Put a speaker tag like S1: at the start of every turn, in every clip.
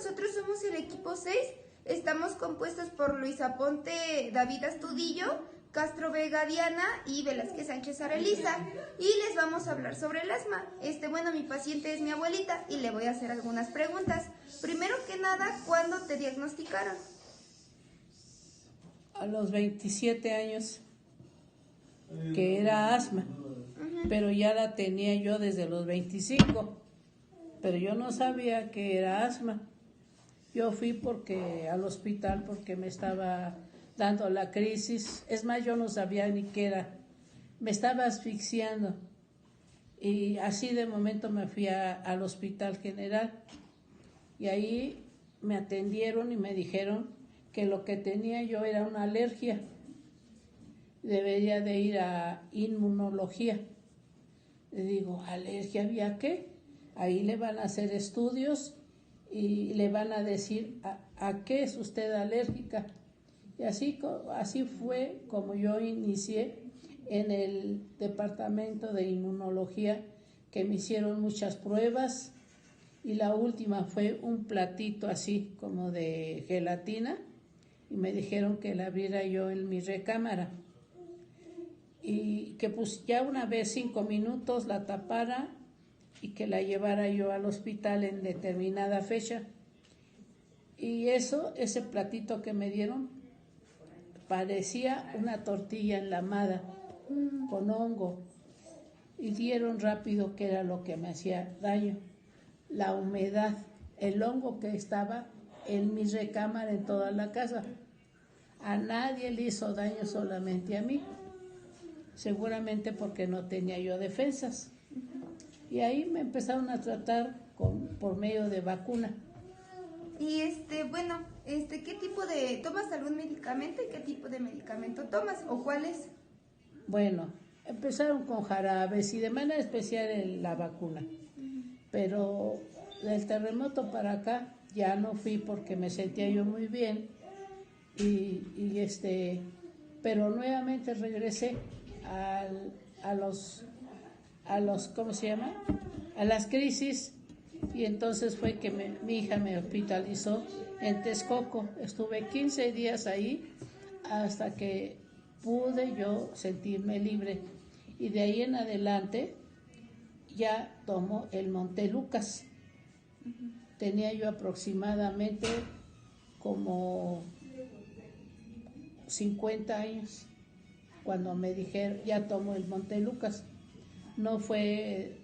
S1: nosotros somos el equipo 6. Estamos compuestos por Luisa Ponte, David Astudillo, Castro Vega Diana y Velázquez Sánchez Arelisa. Y les vamos a hablar sobre el asma. Bueno, mi paciente es mi abuelita y le voy a hacer algunas preguntas. Primero que nada, ¿cuándo te diagnosticaron?
S2: A los 27 años, que era asma, pero ya la tenía yo desde los 25, pero yo no sabía que era asma. Yo fui al hospital porque me estaba dando la crisis, es más, yo no sabía ni qué era, me estaba asfixiando, y así de momento me fui al Hospital General, y ahí me atendieron y me dijeron que lo que tenía yo era una alergia, debería de ir a inmunología. Le digo, ¿alergia había qué? Ahí le van a hacer estudios y le van a decir a qué es usted alérgica. Y así fue como yo inicié en el departamento de inmunología, que me hicieron muchas pruebas, y la última fue un platito así como de gelatina, y me dijeron que la abriera yo en mi recámara, y que pues ya una vez 5 minutos la tapara y que la llevara yo al hospital en determinada fecha. Y ese platito que me dieron parecía una tortilla enlamada con hongo, y dieron rápido que era lo que me hacía daño: la humedad, el hongo que estaba en mi recámara, en toda la casa. A nadie le hizo daño, solamente a mí, seguramente porque no tenía yo defensas. Y ahí me empezaron a tratar por medio de vacuna.
S1: Y ¿qué tipo tomas algún medicamento y qué tipo de medicamento tomas o cuál es?
S2: Bueno, empezaron con jarabes y de manera especial la vacuna. Pero del terremoto para acá ya no fui porque me sentía yo muy bien, pero nuevamente regresé a los ¿cómo se llama? A las crisis. Y entonces fue que mi hija me hospitalizó en Texcoco. Estuve 15 días ahí hasta que pude yo sentirme libre. Y de ahí en adelante ya tomo el Montelucas. Tenía yo aproximadamente como 50 años cuando me dijeron, ya tomo el Montelucas. No fue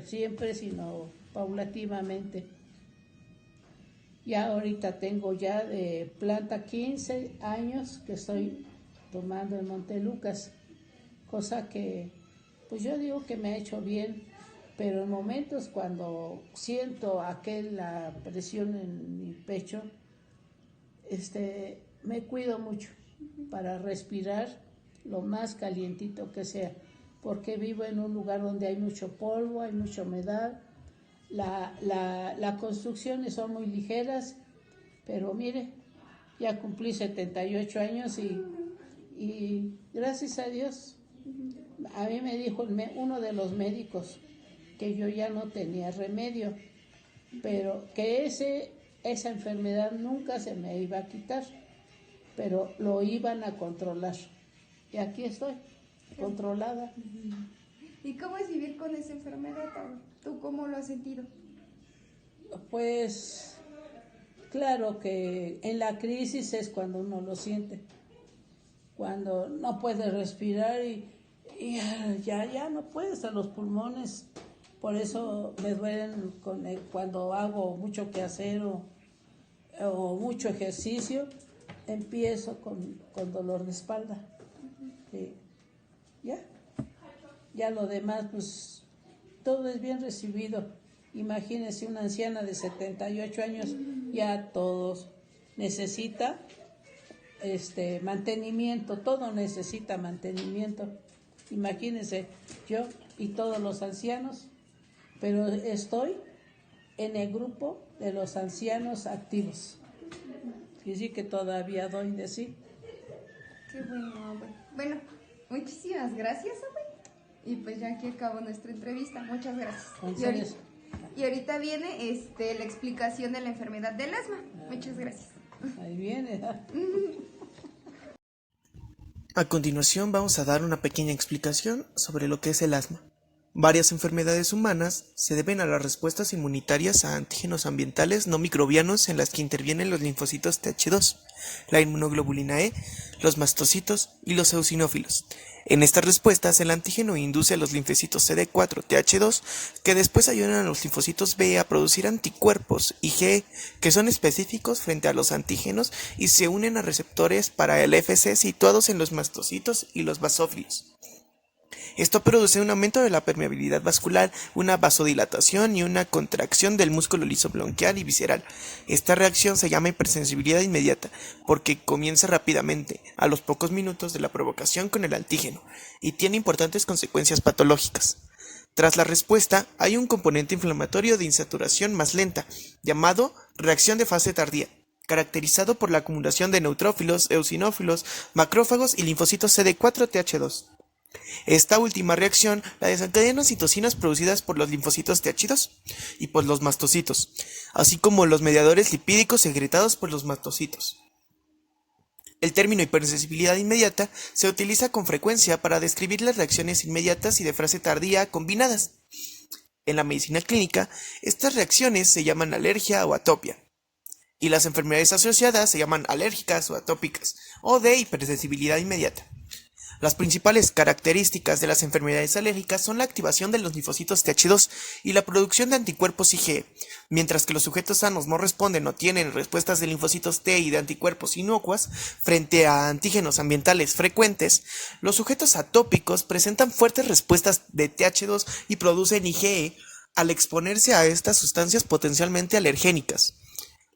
S2: siempre, sino paulativamente. Ya ahorita tengo ya de planta 15 años que estoy tomando el Montelucas, cosa que pues yo digo que me ha hecho bien, pero en momentos cuando siento la presión en mi pecho, me cuido mucho para respirar lo más calientito que sea, porque vivo en un lugar donde hay mucho polvo, hay mucha humedad, las construcciones son muy ligeras, pero mire, ya cumplí 78 años y gracias a Dios, a mí me dijo uno de los médicos que yo ya no tenía remedio, pero que esa enfermedad nunca se me iba a quitar, pero lo iban a controlar. Y aquí estoy, controlada.
S1: ¿Y cómo es vivir con esa enfermedad? ¿Tú cómo lo has sentido?
S2: Pues claro que en la crisis es cuando uno lo siente, cuando no puede respirar y ya no puedes, a los pulmones. Por eso me duelen cuando hago mucho quehacer o mucho ejercicio, empiezo con dolor de espalda. Sí. Ya lo demás, pues todo es bien recibido. Imagínense una anciana de 78 años, ya todos necesita mantenimiento, todo necesita mantenimiento. Imagínense yo y todos los ancianos, pero estoy en el grupo de los ancianos activos. Y sí que todavía doy de sí.
S1: Qué bueno, abuelo. Bueno, muchísimas gracias, abuelo. Y pues ya aquí acabó nuestra entrevista. Muchas gracias. Y ahorita viene la explicación de la enfermedad del asma. Muchas gracias.
S2: Ahí viene.
S3: A continuación vamos a dar una pequeña explicación sobre lo que es el asma. Varias enfermedades humanas se deben a las respuestas inmunitarias a antígenos ambientales no microbianos en las que intervienen los linfocitos Th2, la inmunoglobulina E, los mastocitos y los eosinófilos. En estas respuestas, el antígeno induce a los linfocitos CD4 Th2, que después ayudan a los linfocitos B a producir anticuerpos IgE, que son específicos frente a los antígenos y se unen a receptores para el FC situados en los mastocitos y los basófilos. Esto produce un aumento de la permeabilidad vascular, una vasodilatación y una contracción del músculo liso bronquial y visceral. Esta reacción se llama hipersensibilidad inmediata porque comienza rápidamente, a los pocos minutos de la provocación con el antígeno, y tiene importantes consecuencias patológicas. Tras la respuesta, hay un componente inflamatorio de insaturación más lenta, llamado reacción de fase tardía, caracterizado por la acumulación de neutrófilos, eosinófilos, macrófagos y linfocitos CD4-Th2. Esta última reacción la desencadenan citocinas producidas por los linfocitos Th2 y por los mastocitos, así como los mediadores lipídicos secretados por los mastocitos. El término hipersensibilidad inmediata se utiliza con frecuencia para describir las reacciones inmediatas y de fase tardía combinadas. En la medicina clínica, estas reacciones se llaman alergia o atopia, y las enfermedades asociadas se llaman alérgicas o atópicas, o de hipersensibilidad inmediata. Las principales características de las enfermedades alérgicas son la activación de los linfocitos Th2 y la producción de anticuerpos IgE, mientras que los sujetos sanos no responden o tienen respuestas de linfocitos T y de anticuerpos inocuas frente a antígenos ambientales frecuentes. Los sujetos atópicos presentan fuertes respuestas de Th2 y producen IgE al exponerse a estas sustancias potencialmente alergénicas.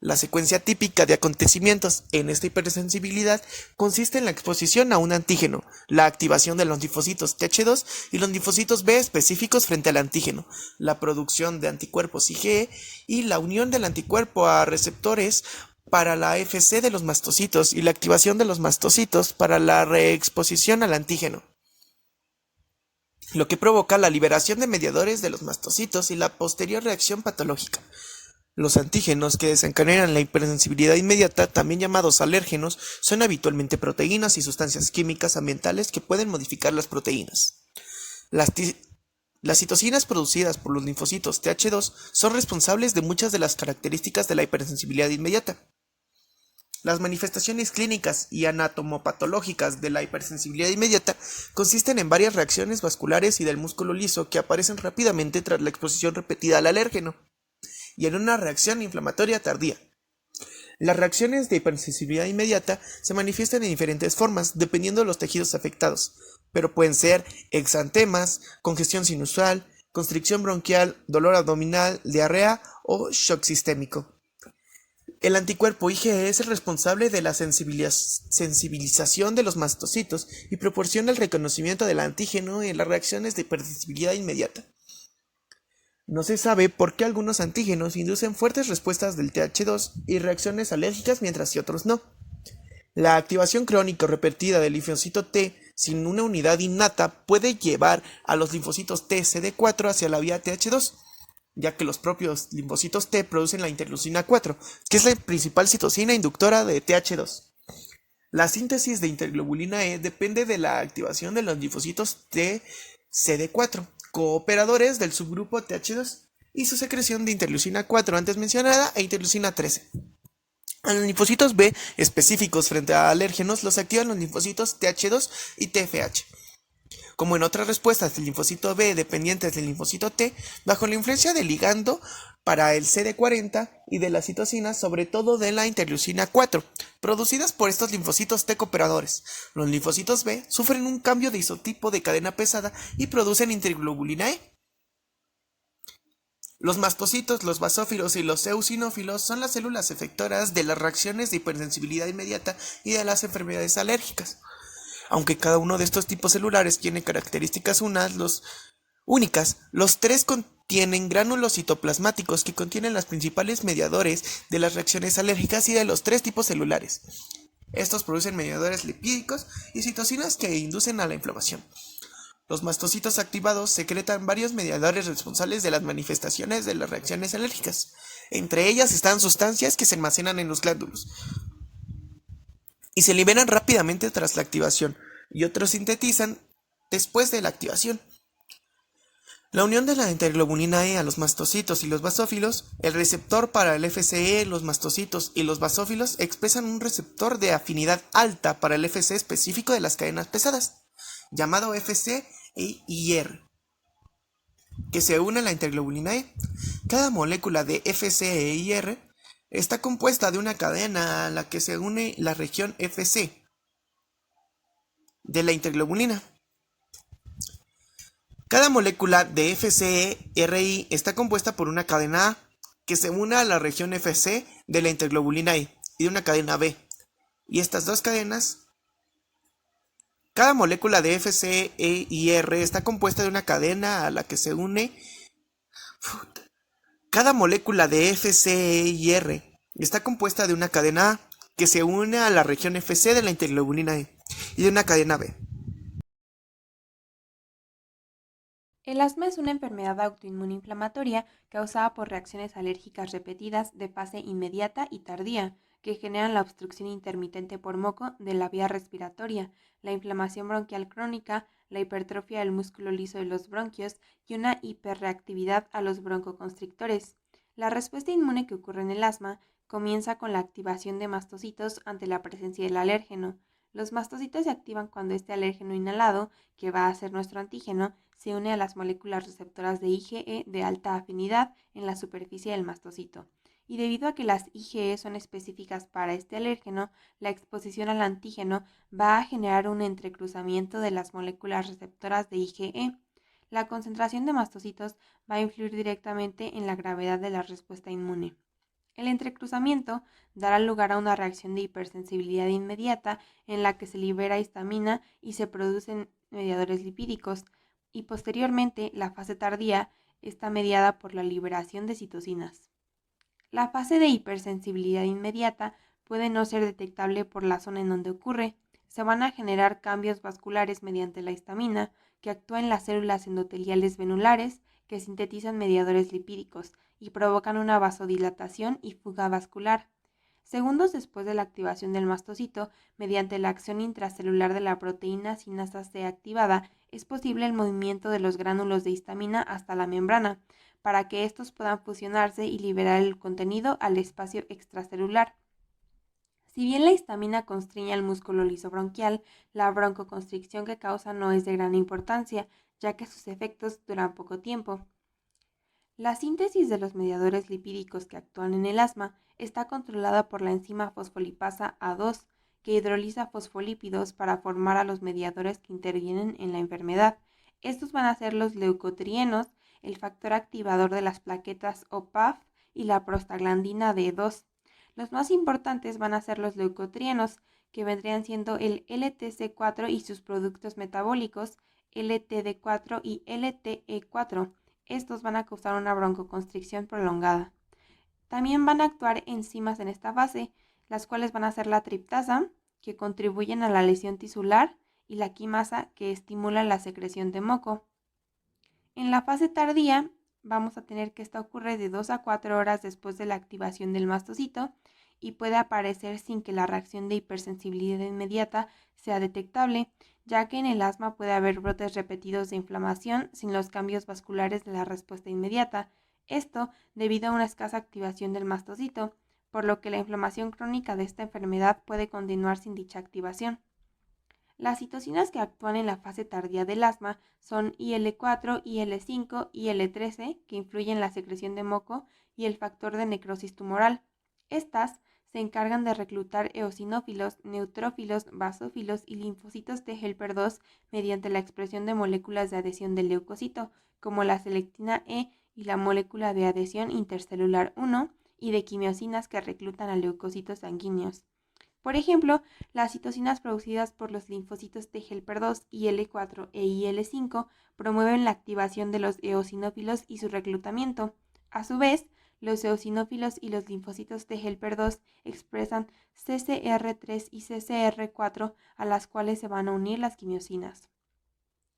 S3: La secuencia típica de acontecimientos en esta hipersensibilidad consiste en la exposición a un antígeno, la activación de los linfocitos Th2 y los linfocitos B específicos frente al antígeno, la producción de anticuerpos IgE y la unión del anticuerpo a receptores para la FC de los mastocitos y la activación de los mastocitos para la reexposición al antígeno, lo que provoca la liberación de mediadores de los mastocitos y la posterior reacción patológica. Los antígenos que desencadenan la hipersensibilidad inmediata, también llamados alérgenos, son habitualmente proteínas y sustancias químicas ambientales que pueden modificar las proteínas. Las citocinas producidas por los linfocitos Th2 son responsables de muchas de las características de la hipersensibilidad inmediata. Las manifestaciones clínicas y anatomopatológicas de la hipersensibilidad inmediata consisten en varias reacciones vasculares y del músculo liso que aparecen rápidamente tras la exposición repetida al alérgeno, y en una reacción inflamatoria tardía. Las reacciones de hipersensibilidad inmediata se manifiestan en diferentes formas dependiendo de los tejidos afectados, pero pueden ser exantemas, congestión sinusal, constricción bronquial, dolor abdominal, diarrea o shock sistémico. El anticuerpo IgE es el responsable de la sensibilización de los mastocitos y proporciona el reconocimiento del antígeno en las reacciones de hipersensibilidad inmediata. No se sabe por qué algunos antígenos inducen fuertes respuestas del Th2 y reacciones alérgicas mientras que otros no. La activación crónica o repetida del linfocito T sin una unidad innata puede llevar a los linfocitos T CD4 hacia la vía Th2, ya que los propios linfocitos T producen la interleucina 4, que es la principal citocina inductora de Th2. La síntesis de interglobulina E depende de la activación de los linfocitos T CD4, cooperadores del subgrupo Th2, y su secreción de interleucina 4 antes mencionada e interleucina 13. A los linfocitos B específicos frente a alérgenos los activan los linfocitos Th2 y TFH. Como en otras respuestas del linfocito B dependientes del linfocito T, bajo la influencia del ligando para el CD40 y de las citocinas, sobre todo de la interleucina 4, producidas por estos linfocitos T cooperadores. Los linfocitos B sufren un cambio de isotipo de cadena pesada y producen interglobulina E. Los mastocitos, los basófilos y los eosinófilos son las células efectoras de las reacciones de hipersensibilidad inmediata y de las enfermedades alérgicas. Aunque cada uno de estos tipos celulares tiene características únicas, los tres contienen gránulos citoplasmáticos que contienen los principales mediadores de las reacciones alérgicas y de los tres tipos celulares. Estos producen mediadores lipídicos y citocinas que inducen a la inflamación. Los mastocitos activados secretan varios mediadores responsables de las manifestaciones de las reacciones alérgicas. Entre ellas están sustancias que se almacenan en los glándulos y se liberan rápidamente tras la activación, y otros sintetizan después de la activación. La unión de la interglobulina E a los mastocitos y los basófilos, el receptor para el FCE, los mastocitos y los basófilos expresan un receptor de afinidad alta para el FC específico de las cadenas pesadas, llamado FCEIR, que se une a la interglobulina E. Cada molécula de FCEIR está compuesta de una cadena a la que se une la región FC de la interglobulina. Cada molécula de FCRI está compuesta por una cadena A que se une a la región FC de la interglobulina E y de una cadena B. Y estas dos cadenas, cada molécula de FCEIR está compuesta de una cadena a la que se une. Cada molécula de FCEIR está compuesta de una cadena A que se une a la región FC de la interglobulina E y de una cadena B.
S4: El asma es una enfermedad autoinmune inflamatoria causada por reacciones alérgicas repetidas de fase inmediata y tardía, que generan la obstrucción intermitente por moco de la vía respiratoria, la inflamación bronquial crónica, la hipertrofia del músculo liso de los bronquios y una hiperreactividad a los broncoconstrictores. La respuesta inmune que ocurre en el asma comienza con la activación de mastocitos ante la presencia del alérgeno. Los mastocitos se activan cuando este alérgeno inhalado, que va a ser nuestro antígeno, se une a las moléculas receptoras de IgE de alta afinidad en la superficie del mastocito. Y debido a que las IgE son específicas para este alérgeno, la exposición al antígeno va a generar un entrecruzamiento de las moléculas receptoras de IgE. La concentración de mastocitos va a influir directamente en la gravedad de la respuesta inmune. El entrecruzamiento dará lugar a una reacción de hipersensibilidad inmediata en la que se libera histamina y se producen mediadores lipídicos, y posteriormente la fase tardía está mediada por la liberación de citocinas. La fase de hipersensibilidad inmediata puede no ser detectable por la zona en donde ocurre. Se van a generar cambios vasculares mediante la histamina, que actúa en las células endoteliales venulares, que sintetizan mediadores lipídicos y provocan una vasodilatación y fuga vascular. Segundos después de la activación del mastocito, mediante la acción intracelular de la proteína sinasa C activada, es posible el movimiento de los gránulos de histamina hasta la membrana, para que estos puedan fusionarse y liberar el contenido al espacio extracelular. Si bien la histamina constriñe al músculo liso bronquial, la broncoconstricción que causa no es de gran importancia, ya que sus efectos duran poco tiempo. La síntesis de los mediadores lipídicos que actúan en el asma está controlada por la enzima fosfolipasa A2, que hidroliza fosfolípidos para formar a los mediadores que intervienen en la enfermedad. Estos van a ser los leucotrienos, el factor activador de las plaquetas o PAF y la prostaglandina D2. Los más importantes van a ser los leucotrienos, que vendrían siendo el LTC4 y sus productos metabólicos, LTD4 y LTE4. Estos van a causar una broncoconstricción prolongada. También van a actuar enzimas en esta fase, las cuales van a ser la triptasa, que contribuyen a la lesión tisular, y la quimasa, que estimula la secreción de moco. En la fase tardía, vamos a tener que esta ocurre de 2 a 4 horas después de la activación del mastocito y puede aparecer sin que la reacción de hipersensibilidad inmediata sea detectable, ya que en el asma puede haber brotes repetidos de inflamación sin los cambios vasculares de la respuesta inmediata. Esto debido a una escasa activación del mastocito, por lo que la inflamación crónica de esta enfermedad puede continuar sin dicha activación. Las citocinas que actúan en la fase tardía del asma son IL-4, IL-5, IL-13, que influyen en la secreción de moco, y el factor de necrosis tumoral. Estas se encargan de reclutar eosinófilos, neutrófilos, basófilos y linfocitos T helper 2 mediante la expresión de moléculas de adhesión del leucocito, como la selectina E y la molécula de adhesión intercelular 1, y de quimiosinas que reclutan a leucocitos sanguíneos. Por ejemplo, las citocinas producidas por los linfocitos T helper 2, IL-4 e IL-5 promueven la activación de los eosinófilos y su reclutamiento. A su vez, los eosinófilos y los linfocitos T helper 2 expresan CCR3 y CCR4, a las cuales se van a unir las quimiosinas.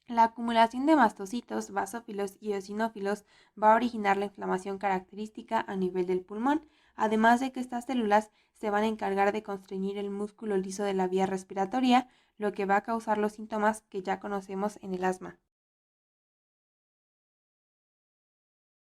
S4: La acumulación de mastocitos, basófilos y eosinófilos va a originar la inflamación característica a nivel del pulmón, además de que estas células se van a encargar de constreñir el músculo liso de la vía respiratoria, lo que va a causar los síntomas que ya conocemos en el asma.